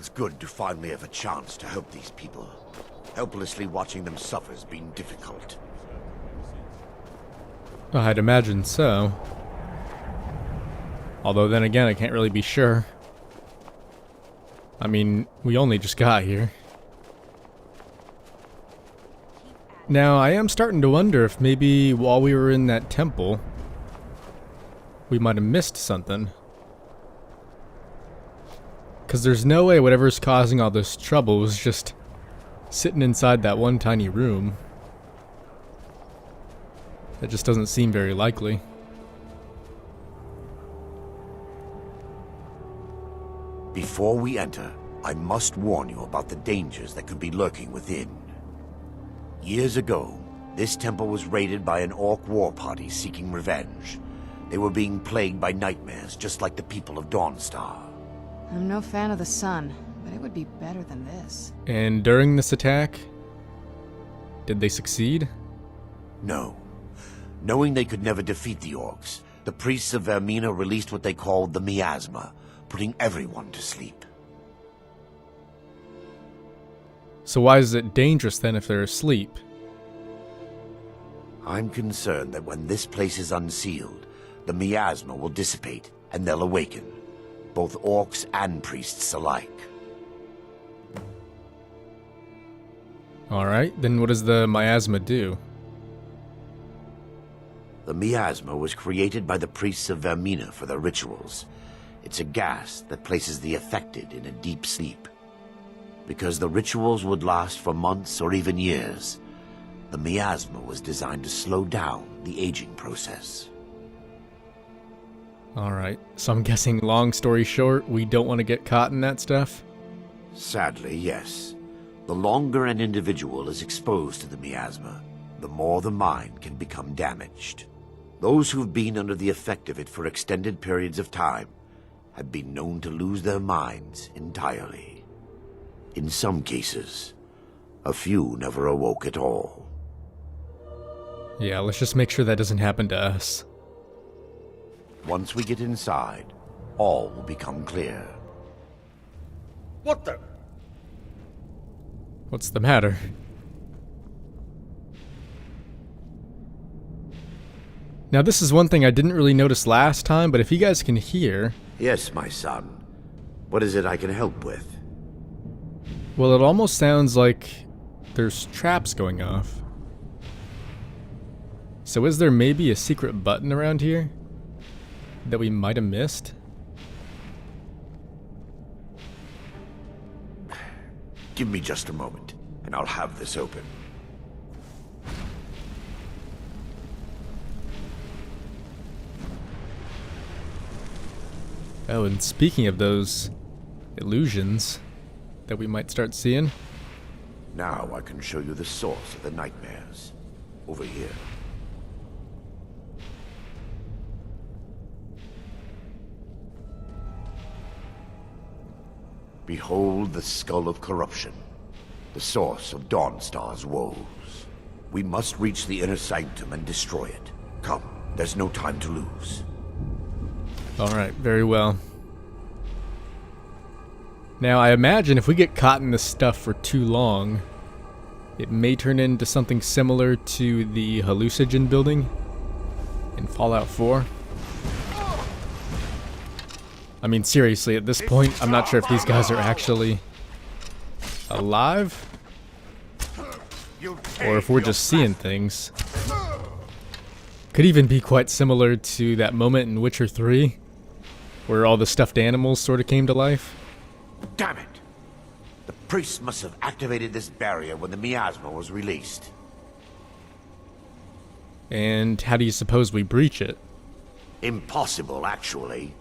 feels good to finally have a chance to help these people. Helplessly watching them suffer has been difficult. I'd imagine so. Although then again, I can't really be sure. I mean, we only just got here. Now, I am starting to wonder if maybe while we were in that temple, we might have missed something. Because there's no way whatever's causing all this trouble was just sitting inside that one tiny room. That just doesn't seem very likely. Before we enter, I must warn you about the dangers that could be lurking within. Years ago, this temple was raided by an orc war party seeking revenge. They were being plagued by nightmares, just like the people of Dawnstar. I'm no fan of the sun, but it would be better than this. And during this attack, did they succeed? No. Knowing they could never defeat the orcs, the priests of Vermina released what they called the miasma, putting everyone to sleep. So why is it dangerous then if they're asleep? I'm concerned that when this place is unsealed, the miasma will dissipate and they'll awaken, both orcs and priests alike. Alright, then what does the miasma do? The miasma was created by the priests of Vermina for their rituals. It's a gas that places the affected in a deep sleep. Because the rituals would last for months or even years, the miasma was designed to slow down the aging process. Alright, so I'm guessing, long story short, we don't want to get caught in that stuff? Sadly, yes. The longer an individual is exposed to the miasma, the more the mind can become damaged. Those who've been under the effect of it for extended periods of time have been known to lose their minds entirely. In some cases, a few never awoke at all. Yeah, let's just make sure that doesn't happen to us. Once we get inside, all will become clear. What the? What's the matter? Now this is one thing I didn't really notice last time, but if you guys can hear... Yes, my son. What is it I can help with? Well, it almost sounds like there's traps going off. So is there maybe a secret button around here that we might have missed? Give me just a moment, and I'll have this open. Oh, and speaking of those illusions that we might start seeing. Now I can show you the source of the nightmares. Over here. Behold the skull of corruption, the source of Dawnstar's woes. We must reach the inner sanctum and destroy it. Come, there's no time to lose. Alright, very well. Now, I imagine if we get caught in this stuff for too long, it may turn into something similar to the hallucinogen building in Fallout 4. I mean, seriously, at this point, I'm not sure if these guys are actually alive, or if we're just seeing things. Could even be quite similar to that moment in Witcher 3, where all the stuffed animals sort of came to life. Damn it! The priests must have activated this barrier when the miasma was released. And how do you suppose we breach it? Impossible, actually.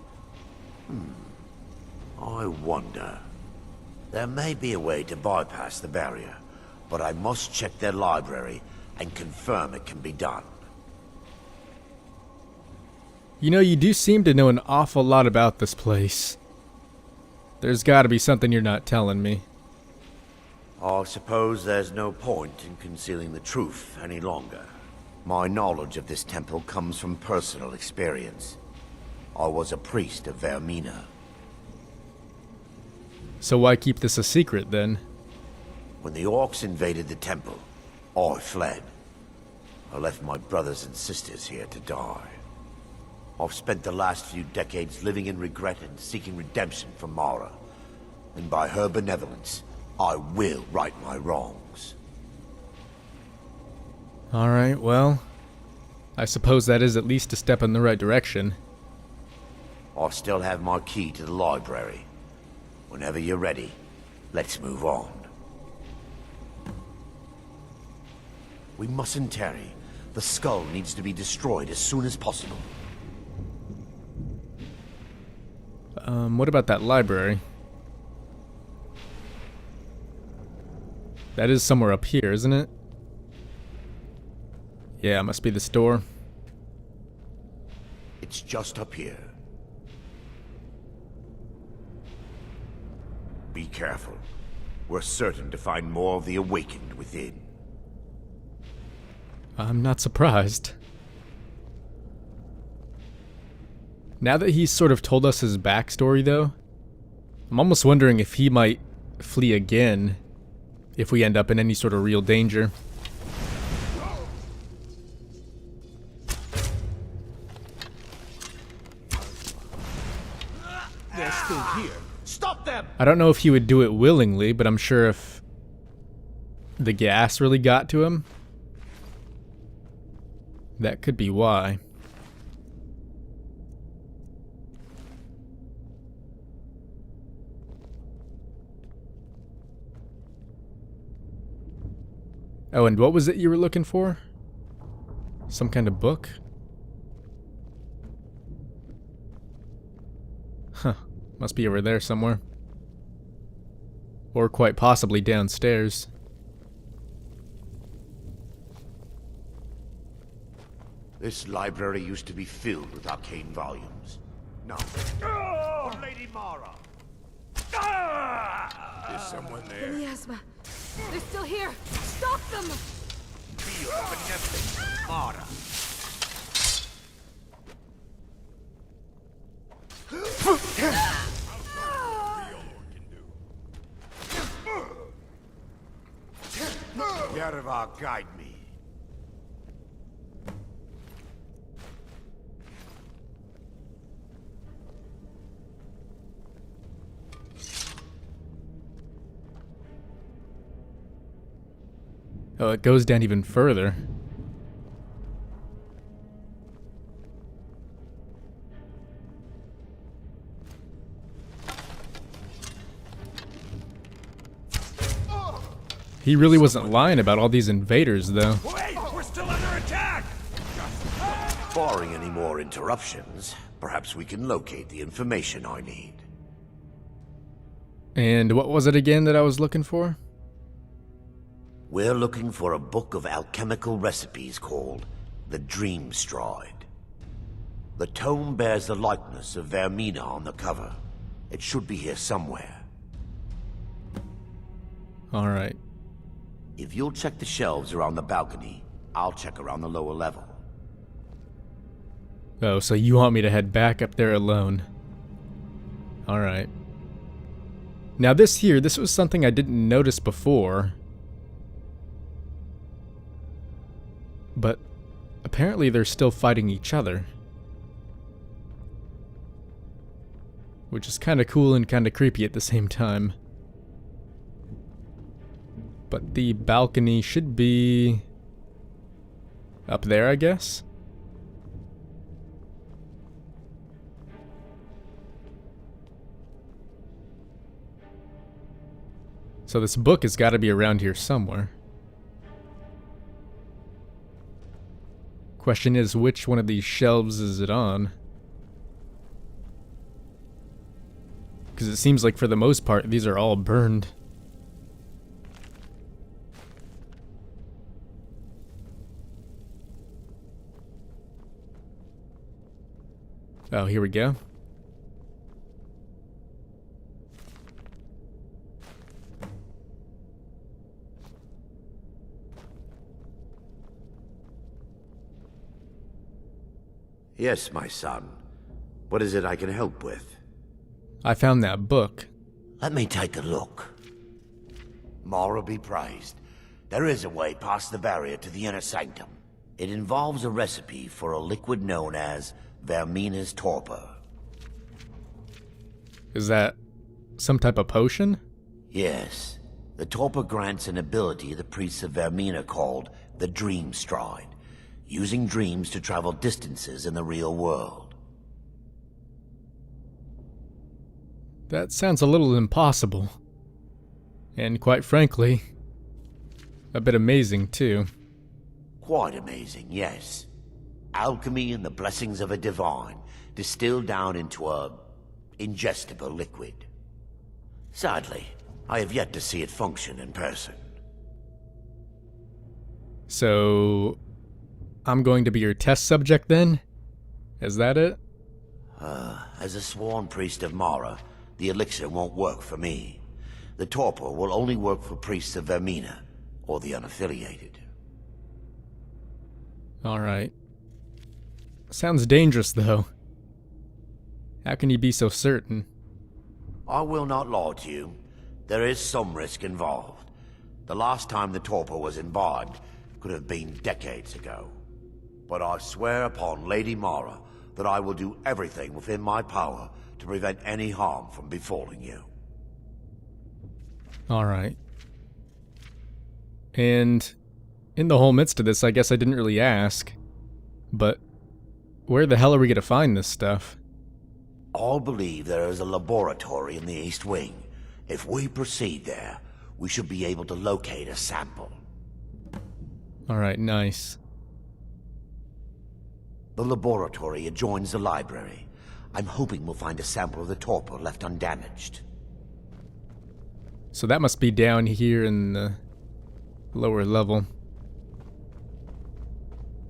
I wonder. There may be a way to bypass the barrier, but I must check their library and confirm it can be done. You know, you do seem to know an awful lot about this place. There's gotta be something you're not telling me. I suppose there's no point in concealing the truth any longer. My knowledge of this temple comes from personal experience. I was a priest of Vermina. So why keep this a secret then? When the orcs invaded the temple, I fled. I left my brothers and sisters here to die. I've spent the last few decades living in regret and seeking redemption from Mara. And by her benevolence, I will right my wrongs. Alright, well, I suppose that is at least a step in the right direction. I still have my key to the library. Whenever you're ready, let's move on. We mustn't tarry. The skull needs to be destroyed as soon as possible. What about that library? That is somewhere up here, isn't it? Yeah, it must be the store. It's just up here. Be careful. We're certain to find more of the awakened within. I'm not surprised. Now that he's sort of told us his backstory, though, I'm almost wondering if he might flee again if we end up in any sort of real danger. They're still here. Stop them! I don't know if he would do it willingly, but I'm sure if the gas really got to him, that could be why. Oh, and what was it you were looking for? Some kind of book? Huh. Must be over there somewhere. Or quite possibly downstairs. This library used to be filled with arcane volumes. Now, oh, Lady Mara! Is someone there? Miasma. They're still here. Stop them! Feel the benevolence, Mara. Yarva, guide me. Oh, it goes down even further. He really wasn't lying about all these invaders, though. Wait! We're still under attack! Barring any more interruptions, perhaps we can locate the information I need. And what was it again that I was looking for? We're looking for a book of alchemical recipes called the Dream Stride. The tome bears the likeness of Vermina on the cover. It should be here somewhere. Alright. If you'll check the shelves around the balcony, I'll check around the lower level. Oh, so you want me to head back up there alone. Alright. Now this was something I didn't notice before. But apparently they're still fighting each other. Which is kind of cool and kind of creepy at the same time. But the balcony should be up there, I guess? So this book has got to be around here somewhere. Question is, which one of these shelves is it on? Because it seems like for the most part, these are all burned. Oh, here we go. Yes, my son. What is it I can help with? I found that book. Let me take a look. Mara be praised. There is a way past the barrier to the inner sanctum. It involves a recipe for a liquid known as Vermina's torpor. Is that some type of potion? Yes. The torpor grants an ability the priests of Vermina called the Dream Stride, using dreams to travel distances in the real world. That sounds a little impossible. And quite frankly, a bit amazing too. Quite amazing, yes. Alchemy and the blessings of a divine, distilled down into a ingestible liquid. Sadly, I have yet to see it function in person. So, I'm going to be your test subject then? Is that it? As a sworn priest of Mara, the elixir won't work for me. The torpor will only work for priests of Vermina, or the unaffiliated. Alright. Sounds dangerous though. How can you be so certain? I will not lie to you. There is some risk involved. The last time the torpor was imbibed could have been decades ago. But I swear upon Lady Mara that I will do everything within my power to prevent any harm from befalling you. Alright. And in the whole midst of this, I guess I didn't really ask, but where the hell are we gonna find this stuff? I believe there is a laboratory in the East Wing. If we proceed there, we should be able to locate a sample. Alright, nice. The laboratory adjoins the library. I'm hoping we'll find a sample of the torpor left undamaged. So that must be down here in the lower level.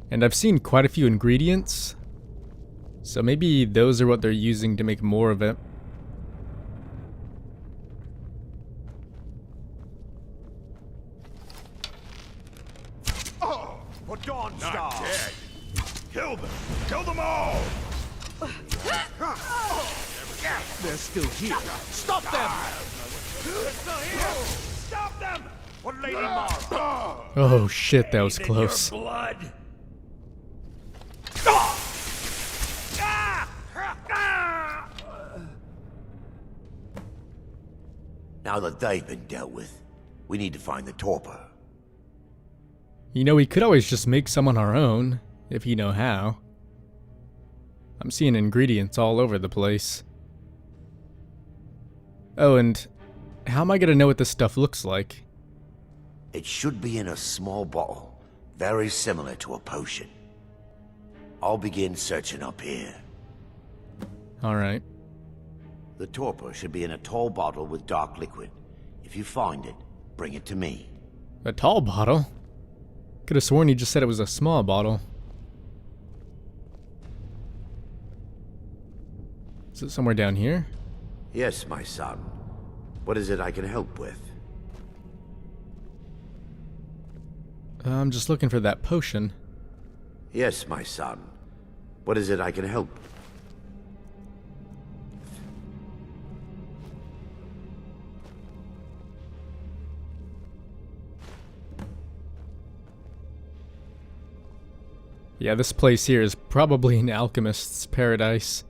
And I've seen quite a few ingredients, so maybe those are what they're using to make more of it. Oh, for Dawn Star! Not dead. Kill them! Kill them all! They're still here. Stop them! They're still here! Stop them! For Lady Mara! Oh shit, that was In close. your blood! Now that they've been dealt with, we need to find the torpor. You know, we could always just make some on our own, if you know how. I'm seeing ingredients all over the place. Oh, and how am I gonna know what this stuff looks like? It should be in a small bottle, very similar to a potion. I'll begin searching up here. Alright. The torpor should be in a tall bottle with dark liquid. If you find it, bring it to me. A tall bottle? Could have sworn you just said it was a small bottle. Is it somewhere down here? Yes, my son. What is it I can help with? I'm just looking for that potion. Yes, my son. What is it I can help? Yeah, this place here is probably an alchemist's paradise.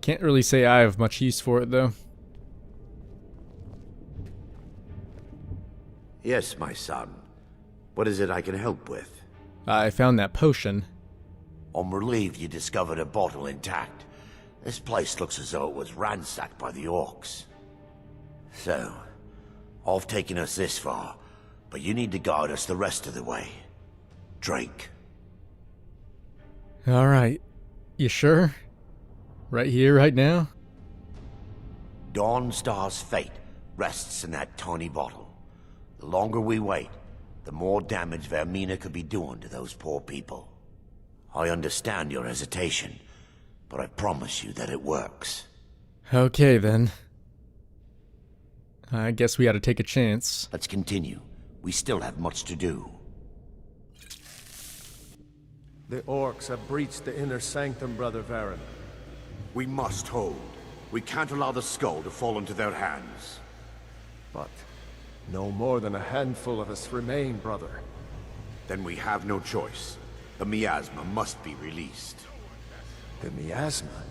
Can't really say I have much use for it, though. Yes, my son. What is it I can help with? I found that potion. I'm relieved you discovered a bottle intact. This place looks as though it was ransacked by the orcs. So, I've taken us this far, but you need to guide us the rest of the way. Drink. Alright. You sure? Right here, right now? Dawn Star's fate rests in that tiny bottle. The longer we wait, the more damage Vermina could be doing to those poor people. I understand your hesitation, but I promise you that it works. Okay, then. I guess we ought to take a chance. Let's continue. We still have much to do. The orcs have breached the inner sanctum, Brother Varen. We must hold. We can't allow the skull to fall into their hands. But no more than a handful of us remain, brother. Then we have no choice. The miasma must be released. The miasma?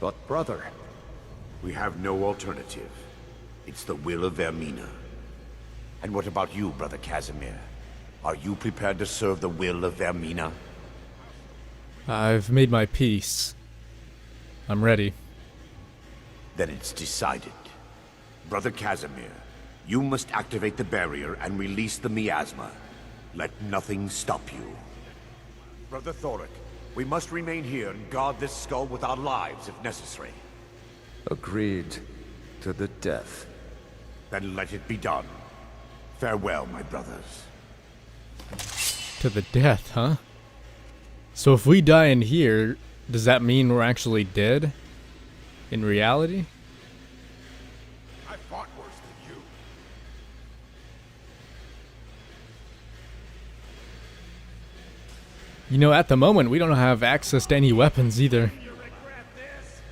But brother... We have no alternative. It's the will of Vermina. And what about you, Brother Casimir? Are you prepared to serve the will of Vermina? I've made my peace. I'm ready. Then it's decided. Brother Casimir, you must activate the barrier and release the miasma. Let nothing stop you. Brother Thoric, we must remain here and guard this skull with our lives if necessary. Agreed to the death. Then let it be done. Farewell, my brothers. To the death, huh? So if we die in here, does that mean we're actually dead? In reality? I fought worse than you. You know, at the moment, we don't have access to any weapons either.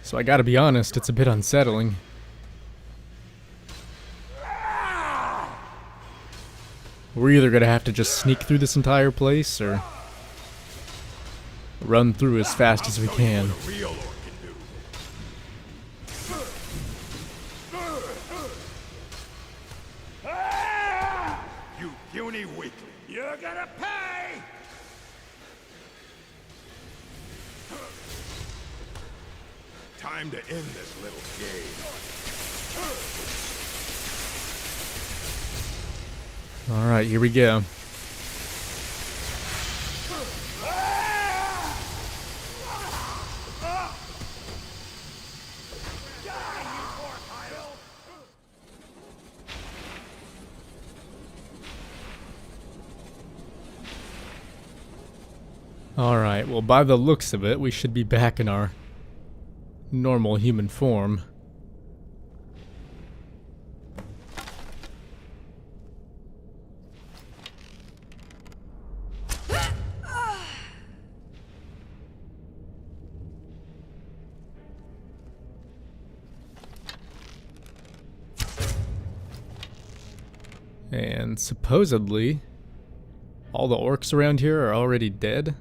So I gotta be honest, it's a bit unsettling. We're either gonna have to just sneak through this entire place, or run through as fast as we can. What a real orc can do. You puny weakling. You're gonna pay! Time to end this little game. Alright, here we go. Alright, well, by the looks of it, we should be back in our normal human form. And supposedly, all the orcs around here are already dead.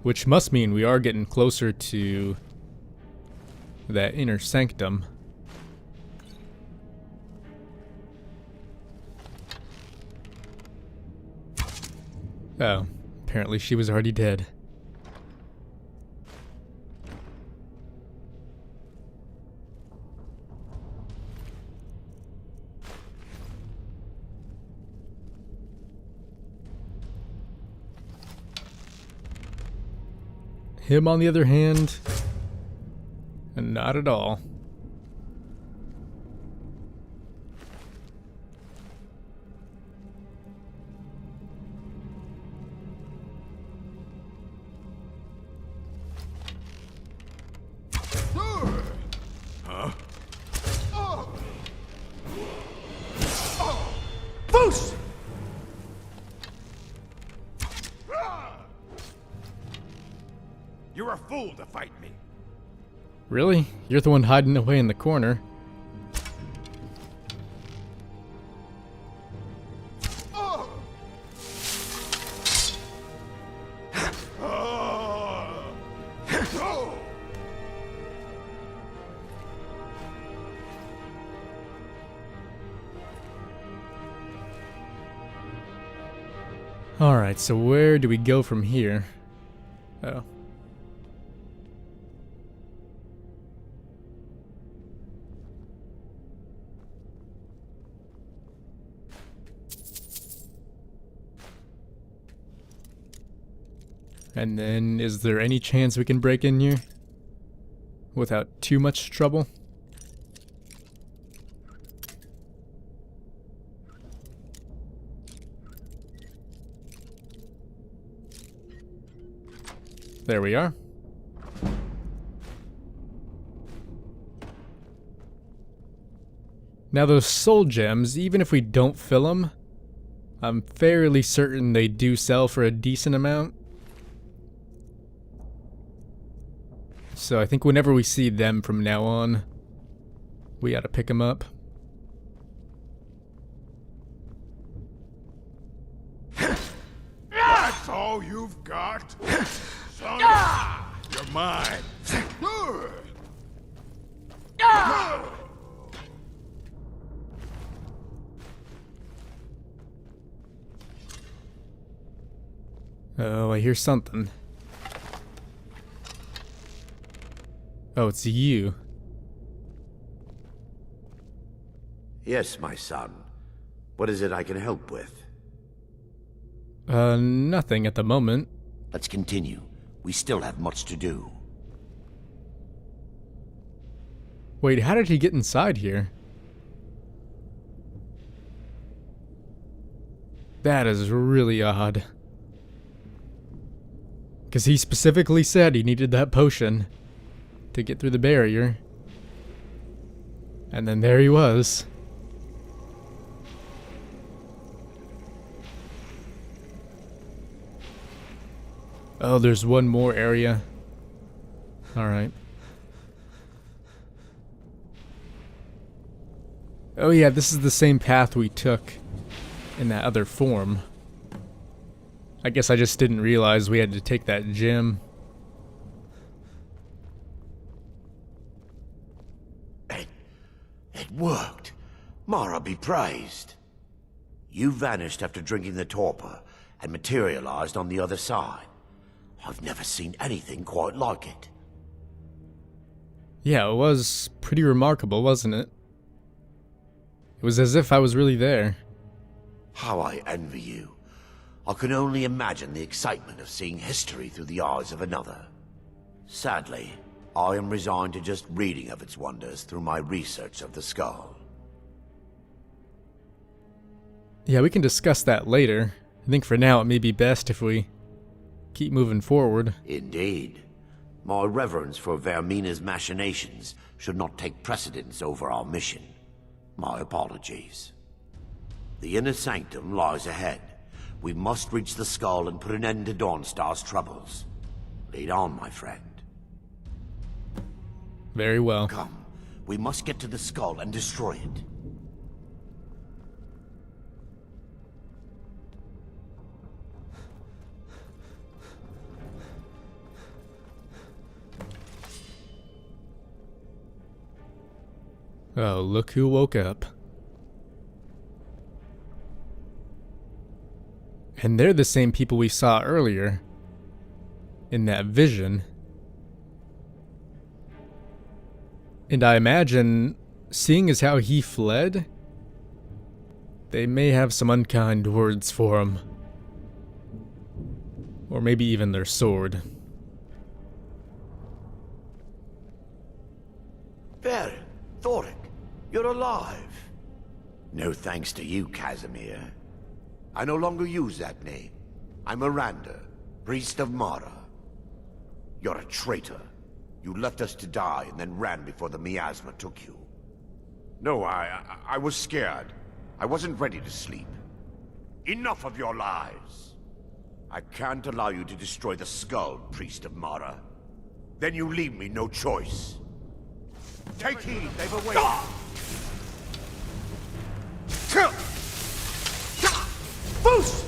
Which must mean we are getting closer to that inner sanctum. Oh, apparently she was already dead. Him, on the other hand, not at all. Boos! You're a fool to fight me. Really? You're the one hiding away in the corner. Alright, so where do we go from here? Oh. And then, is there any chance we can break in here without too much trouble? There we are. Now those soul gems, even if we don't fill them, I'm fairly certain they do sell for a decent amount. So I think whenever we see them from now on, we gotta pick them up. That's all you've got? Son, you're mine. Oh, I hear something. Oh, it's you. Yes, my son. What is it I can help with? Nothing at the moment. Let's continue. We still have much to do. Wait, how did he get inside here? That is really odd. Because he specifically said he needed that potion to get through the barrier. And then there he was. Oh, there's one more area. Alright. Oh yeah, this is the same path we took in that other form. I guess I just didn't realize we had to take that gem. It worked. Mara be praised. You vanished after drinking the torpor and materialized on the other side. I've never seen anything quite like it. Yeah, it was pretty remarkable, wasn't it? It was as if I was really there. How I envy you. I can only imagine the excitement of seeing history through the eyes of another. Sadly, I am resigned to just reading of its wonders through my research of the skull. Yeah, we can discuss that later. I think for now it may be best if we keep moving forward. Indeed. My reverence for Vermina's machinations should not take precedence over our mission. My apologies. The inner sanctum lies ahead. We must reach the skull and put an end to Dawnstar's troubles. Lead on, my friend. Very well. Come, we must get to the skull and destroy it. Oh, look who woke up. And they're the same people we saw earlier in that vision. And I imagine, seeing as how he fled, they may have some unkind words for him. Or maybe even their sword. There, Thoric, you're alive. No thanks to you, Casimir. I no longer use that name. I'm Miranda, priest of Mara. You're a traitor. You left us to die and then ran before the miasma took you. No, I was scared. I wasn't ready to sleep. Enough of your lies. I can't allow you to destroy the skull, priest of Mara. Then you leave me no choice. Take heed, they've awakened. Boost!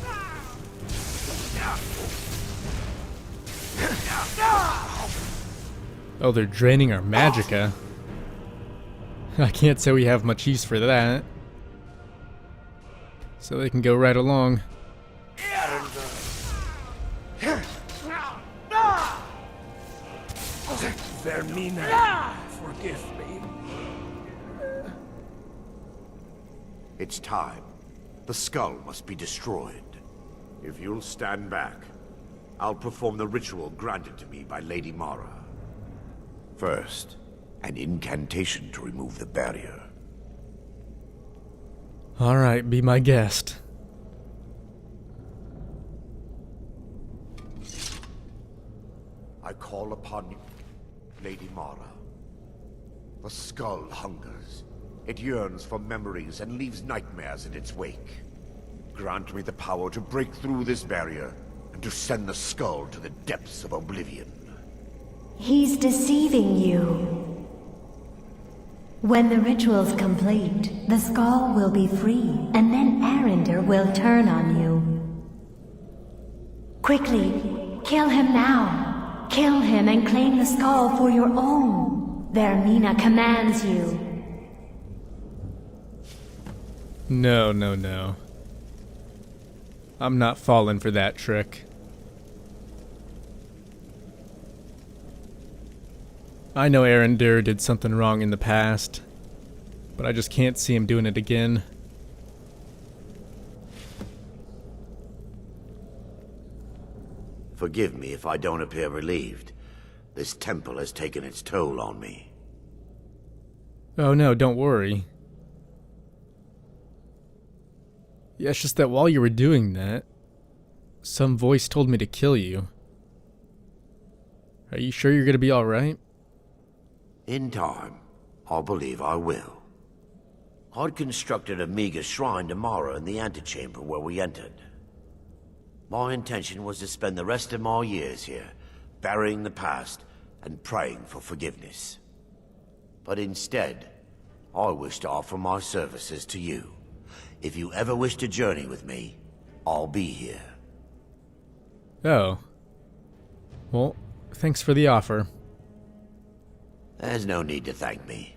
Oh, they're draining our magicka. I can't say we have much use for that. So they can go right along. Vermina, forgive me. It's time. The skull must be destroyed. If you'll stand back, I'll perform the ritual granted to me by Lady Mara. First, an incantation to remove the barrier. Alright, be my guest. I call upon you, Lady Mara. The skull hungers. It yearns for memories and leaves nightmares in its wake. Grant me the power to break through this barrier and to send the skull to the depths of oblivion. He's deceiving you. When the ritual's complete, the skull will be free, and then Arender will turn on you. Quickly, kill him now. Kill him and claim the skull for your own. Vermina commands you. No, no, no. I'm not falling for that trick. I know Arender did something wrong in the past, but I just can't see him doing it again. Forgive me if I don't appear relieved. This temple has taken its toll on me. Oh no, don't worry. Yeah, it's just that while you were doing that, some voice told me to kill you. Are you sure you're gonna be alright? In time, I believe I will. I'd constructed a meager shrine tomorrow in the antechamber where we entered. My intention was to spend the rest of my years here, burying the past and praying for forgiveness. But instead, I wish to offer my services to you. If you ever wish to journey with me, I'll be here. Oh. Well, thanks for the offer. There's no need to thank me.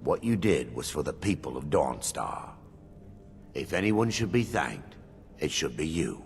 What you did was for the people of Dawnstar. If anyone should be thanked, it should be you.